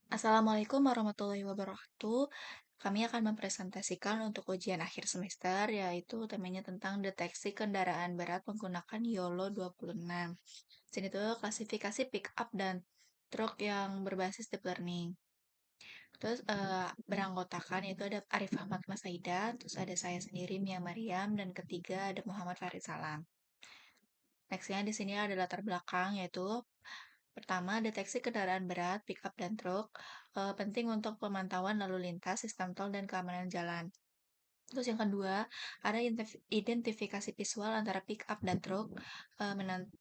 Assalamualaikum warahmatullahi wabarakatuh. Kami akan mempresentasikan untuk ujian akhir semester, yaitu temanya tentang deteksi kendaraan berat menggunakan YOLO 26. Sini tuh klasifikasi pick up dan truk yang berbasis deep learning. Terus beranggotakan itu ada Arif Ahmad Masaida, terus ada saya sendiri Mia Mariam, dan ketiga ada Muhammad Farid Salam. Nextnya di sini ada latar belakang, yaitu pertama, deteksi kendaraan berat, pickup dan truk, penting untuk pemantauan lalu lintas, sistem tol, dan keamanan jalan. Terus yang kedua, ada identifikasi visual antara pickup dan truk,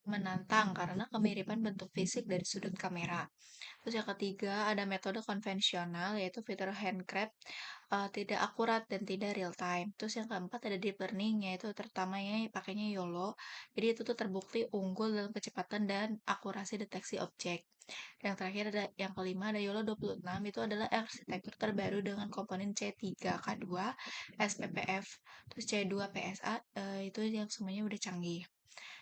menantang karena kemiripan bentuk fisik dari sudut kamera. Terus yang ketiga, ada metode konvensional, yaitu fitur handcrab, tidak akurat dan tidak real time. Terus yang keempat ada deep learning, yaitu terutamanya pakainya YOLO. Jadi itu tuh terbukti unggul dalam kecepatan dan akurasi deteksi objek. Yang terakhir ada yang kelima ada YOLO 26, itu adalah arsitektur terbaru dengan komponen C3K2, SPPF, terus C2 PSA, itu yang semuanya udah canggih.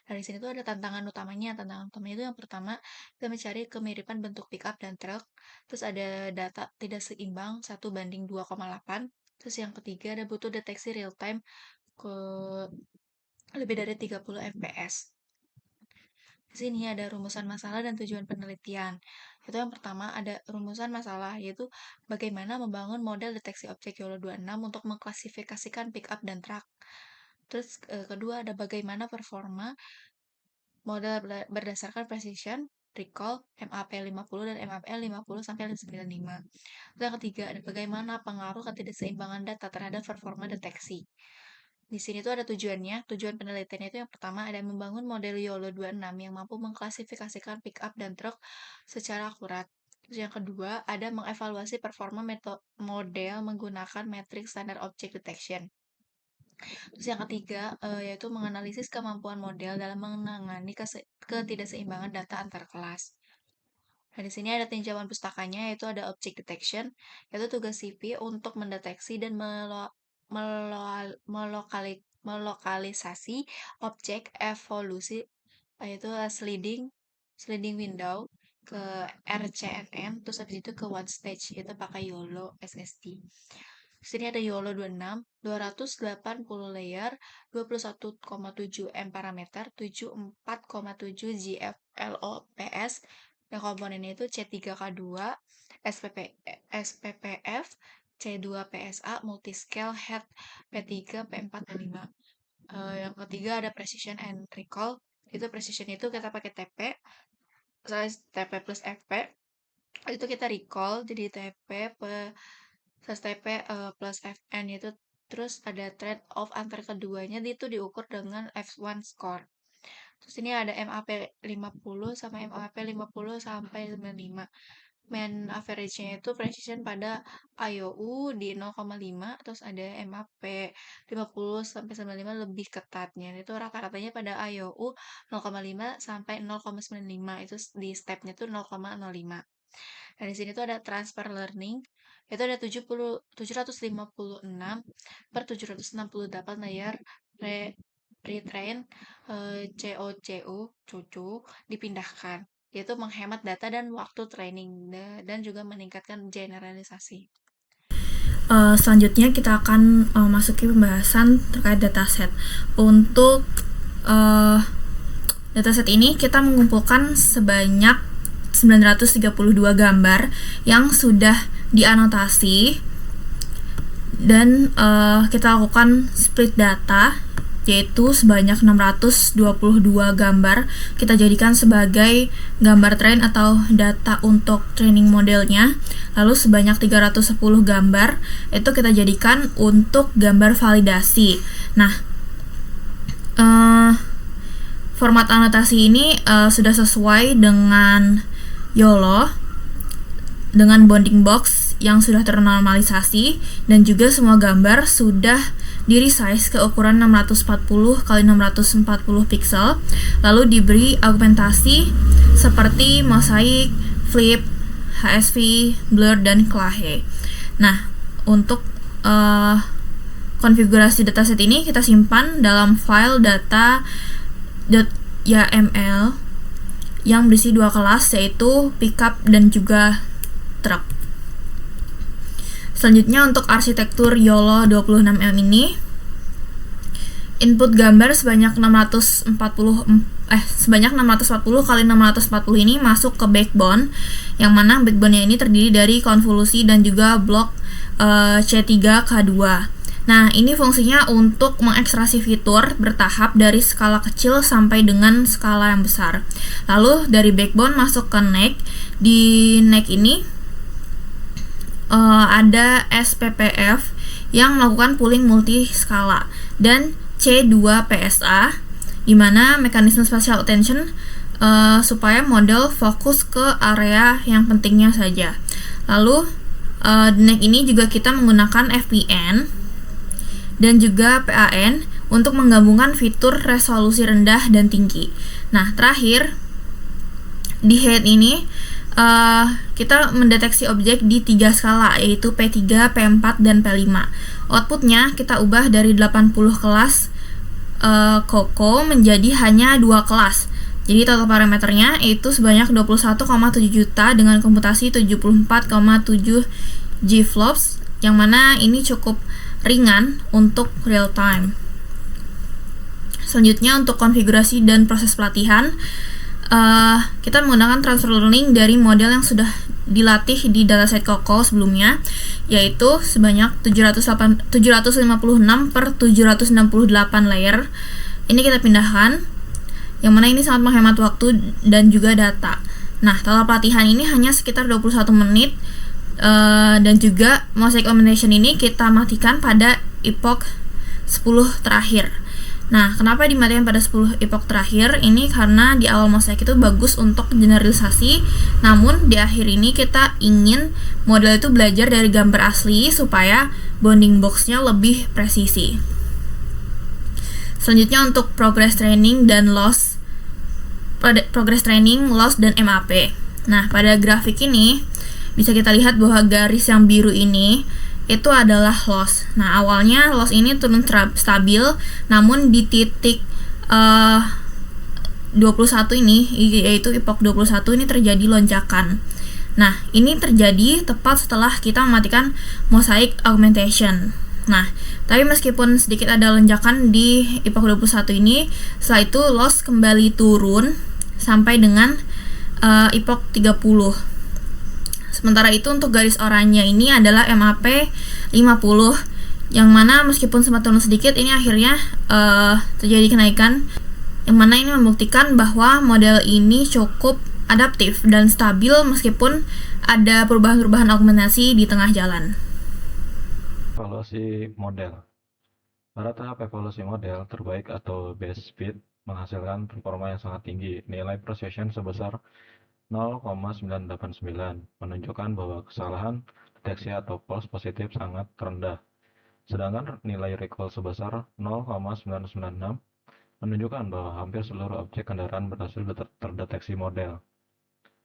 Nah, di sini tuh ada tantangan utamanya. Tantangan utamanya itu yang pertama, kita mencari kemiripan bentuk pickup dan truk. Terus ada data tidak seimbang 1:2,8. Terus yang ketiga ada butuh deteksi real time ke lebih dari 30 fps. Di sini ada rumusan masalah dan tujuan penelitian. Itu yang pertama ada rumusan masalah, yaitu bagaimana membangun model deteksi objek YOLO 26 untuk mengklasifikasikan pickup dan truk. Terus kedua ada bagaimana performa model berdasarkan precision, recall, MAP 50 dan MAPL 50 sampai 95. Yang ketiga, ada bagaimana pengaruh ketidakseimbangan data terhadap performa deteksi. Di sini tuh ada tujuannya. Tujuan penelitiannya itu yang pertama ada membangun model YOLO 26 yang mampu mengklasifikasikan pickup dan truk secara akurat. Terus yang kedua, ada mengevaluasi performa model menggunakan metrik standar object detection. Terus yang ketiga, yaitu menganalisis kemampuan model dalam menangani ketidakseimbangan data antar kelas. Nah, di sini ada tinjauan pustakanya, yaitu ada object detection, yaitu tugas CV untuk mendeteksi dan melokalisasi objek evolusi, yaitu sliding window ke RCNN, terus habis itu ke one stage, itu pakai YOLO SSD. Di sini ada YOLO 26, 280 layer, 21,7 M parameter, 74,7 GFLOPS, yang komponennya itu C3K2, SPPF, C2 PSA, multiscale head P3, P4, P5. Yang ketiga ada precision and recall. Itu precision itu kita pakai TP, misalnya TP plus FP. Itu kita recall jadi TP plus TP plus FN itu. Terus ada trade off antar keduanya itu diukur dengan F1 score. Terus ini ada MAP 50 sama MAP 50 sampai 95. Mean average-nya itu precision pada IOU di 0,5, terus ada MAP 50 sampai 95 lebih ketatnya. Itu rata-ratanya pada IOU 0,5 sampai 0,95. Itu di stepnya tuh 0,05. Nah, di sini tuh ada transfer learning. Itu ada 756 per 768 layer retrain COCU dipindahkan. Yaitu menghemat data dan waktu training dan juga meningkatkan generalisasi. Selanjutnya kita akan masuki pembahasan terkait dataset. Untuk dataset ini kita mengumpulkan sebanyak 932 gambar yang sudah dianotasi dan kita lakukan split data, yaitu sebanyak 622 gambar kita jadikan sebagai gambar train atau data untuk training modelnya. Lalu sebanyak 310 gambar itu kita jadikan untuk gambar validasi. Nah, format anotasi ini sudah sesuai dengan YOLO dengan bounding box yang sudah ternormalisasi, dan juga semua gambar sudah di resize ke ukuran 640 x 640 pixel, lalu diberi augmentasi seperti mosaik, flip, HSV, blur, dan clahe. Nah, untuk konfigurasi dataset ini kita simpan dalam file data.yml yang berisi dua kelas, yaitu pickup dan juga truck. Selanjutnya untuk arsitektur YOLO 26M ini, input gambar sebanyak 640 kali 640 ini masuk ke backbone, yang mana backbone-nya ini terdiri dari konvolusi dan juga blok C3K2. Nah, ini fungsinya untuk mengekstraksi fitur bertahap dari skala kecil sampai dengan skala yang besar. Lalu dari backbone masuk ke NEC. Di NEC ini ada SPPF yang melakukan pooling multi skala dan C2PSA, di mana mekanisme spatial attention supaya model fokus ke area yang pentingnya saja. Lalu di NEC ini juga kita menggunakan FPN dan juga PAN untuk menggabungkan fitur resolusi rendah dan tinggi. Nah, terakhir di head ini kita mendeteksi objek di 3 skala, yaitu P3, P4, dan P5. Outputnya kita ubah dari 80 kelas COCO menjadi hanya 2 kelas. Jadi total parameternya itu sebanyak 21,7 juta dengan komputasi 74,7 GFLOPS, yang mana ini cukup ringan untuk real time. Selanjutnya untuk konfigurasi dan proses pelatihan, kita menggunakan transfer learning dari model yang sudah dilatih di dataset COCO sebelumnya, yaitu sebanyak 756 per 768 layer. Ini kita pindahkan, yang mana ini sangat menghemat waktu dan juga data. Nah, total pelatihan ini hanya sekitar 21 menit, dan juga mosaic augmentation ini kita matikan pada epoch 10 terakhir. Nah, kenapa dimatikan pada 10 epoch terakhir? Ini karena di awal mosaic itu bagus untuk generalisasi, namun di akhir ini kita ingin model itu belajar dari gambar asli supaya bounding box-nya lebih presisi. Selanjutnya untuk progress training, loss, dan MAP. Nah, pada grafik ini bisa kita lihat bahwa garis yang biru ini itu adalah loss. Nah, awalnya loss ini turun stabil, namun di titik 21 ini, yaitu epoch 21 ini terjadi lonjakan. Nah, ini terjadi tepat setelah kita mematikan mosaic augmentation. Nah, tapi meskipun sedikit ada lonjakan di epoch 21 ini, setelah itu loss kembali turun sampai dengan epoch 30. Sementara itu untuk garis oranye ini adalah MAP 50, yang mana meskipun sempat turun sedikit, ini akhirnya terjadi kenaikan, yang mana ini membuktikan bahwa model ini cukup adaptif dan stabil meskipun ada perubahan-perubahan augmentasi di tengah jalan. Evaluasi model. Pada tahap evaluasi model terbaik atau best fit menghasilkan performa yang sangat tinggi. Nilai precision sebesar 0,989 menunjukkan bahwa kesalahan deteksi atau false positif sangat rendah. Sedangkan nilai recall sebesar 0,996 menunjukkan bahwa hampir seluruh objek kendaraan berhasil terdeteksi model.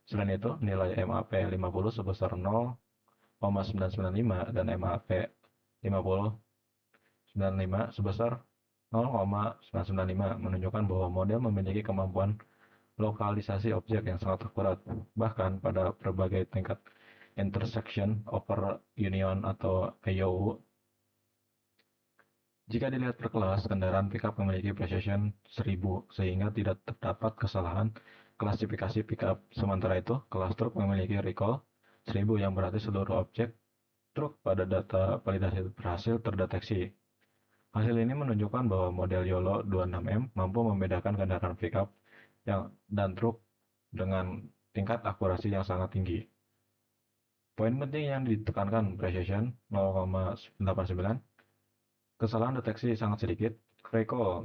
Selain itu, nilai MAP 50 sebesar 0,995 dan MAP 5095 sebesar 0,995 menunjukkan bahwa model memiliki kemampuan lokalisasi objek yang sangat akurat, bahkan pada berbagai tingkat intersection over union atau IOU. Jika dilihat per kelas, kendaraan pickup memiliki precision 1000 sehingga tidak terdapat kesalahan klasifikasi pickup. Sementara itu, kelas truk memiliki recall 1000 yang berarti seluruh objek truk pada data validasi berhasil terdeteksi. Hasil ini menunjukkan bahwa model YOLO 26M mampu membedakan kendaraan pickup dan truk dengan tingkat akurasi yang sangat tinggi. Poin penting yang ditekankan precision 0,89, kesalahan deteksi sangat sedikit, recall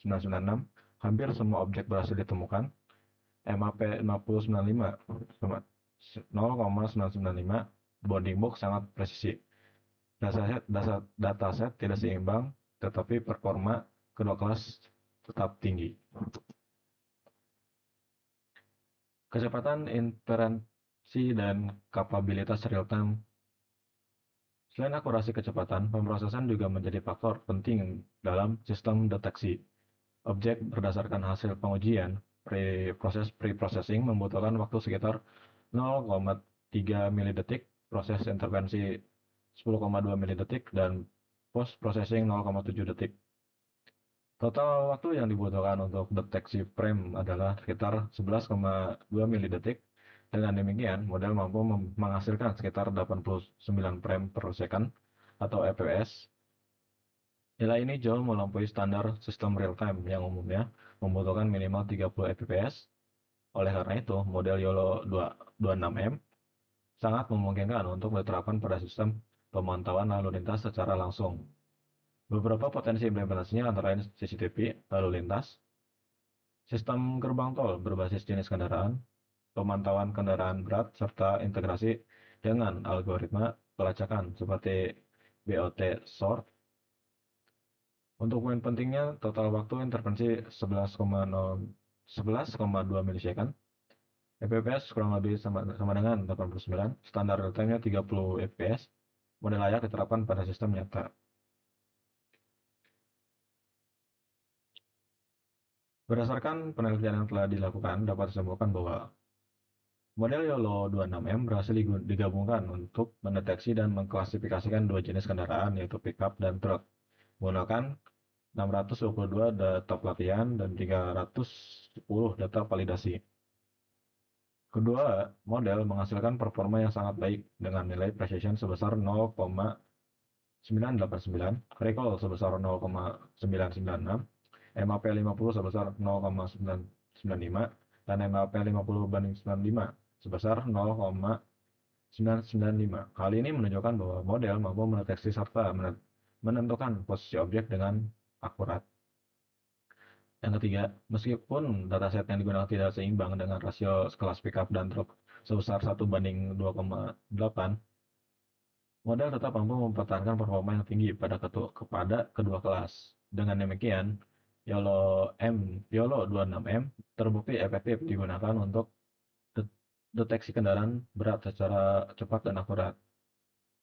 0,996, hampir semua objek berhasil ditemukan, MAP 5095 0,995, bounding box sangat presisi. Dataset tidak seimbang, tetapi performa kedua kelas tetap tinggi. Kecepatan inferensi dan kapabilitas real-time. Selain akurasi kecepatan, pemrosesan juga menjadi faktor penting dalam sistem deteksi. Objek berdasarkan hasil pengujian, pre-processing membutuhkan waktu sekitar 0,3 milidetik, proses intervensi 10,2 milidetik dan post processing 0,7 detik. Total waktu yang dibutuhkan untuk deteksi frame adalah sekitar 11,2 milidetik. Dengan demikian, model mampu menghasilkan sekitar 89 frame per second atau fps. Nilai ini jauh melampaui standar sistem real-time yang umumnya membutuhkan minimal 30 fps. Oleh karena itu, model YOLO 26M sangat memungkinkan untuk diterapkan pada sistem pemantauan lalu lintas secara langsung. Beberapa potensi implementasinya antara lain CCTV lalu lintas, sistem gerbang tol berbasis jenis kendaraan, pemantauan kendaraan berat, serta integrasi dengan algoritma pelacakan seperti BOT sort. Untuk poin pentingnya, total waktu intervensi 11,2 milisecond, fps kurang lebih sama dengan 89, standar real time-nya 30 fps, model layak diterapkan pada sistem nyata. Berdasarkan penelitian yang telah dilakukan, dapat disimpulkan bahwa model YOLO 26M berhasil digabungkan untuk mendeteksi dan mengklasifikasikan dua jenis kendaraan, yaitu pickup dan truk, menggunakan 622 data pelatihan dan 310 data validasi. Kedua model menghasilkan performa yang sangat baik dengan nilai precision sebesar 0,989, recall sebesar 0,996, MAP 50 sebesar 0,995, dan MAP 50/95 sebesar 0,995. Hal ini menunjukkan bahwa model mampu mendeteksi serta menentukan posisi objek dengan akurat. Yang ketiga, meskipun dataset yang digunakan tidak seimbang dengan rasio kelas pickup dan truk sebesar 1:2,8, model tetap mampu mempertahankan performa yang tinggi kepada kedua kelas. Dengan demikian, YOLO 26M terbukti efektif digunakan untuk deteksi kendaraan berat secara cepat dan akurat.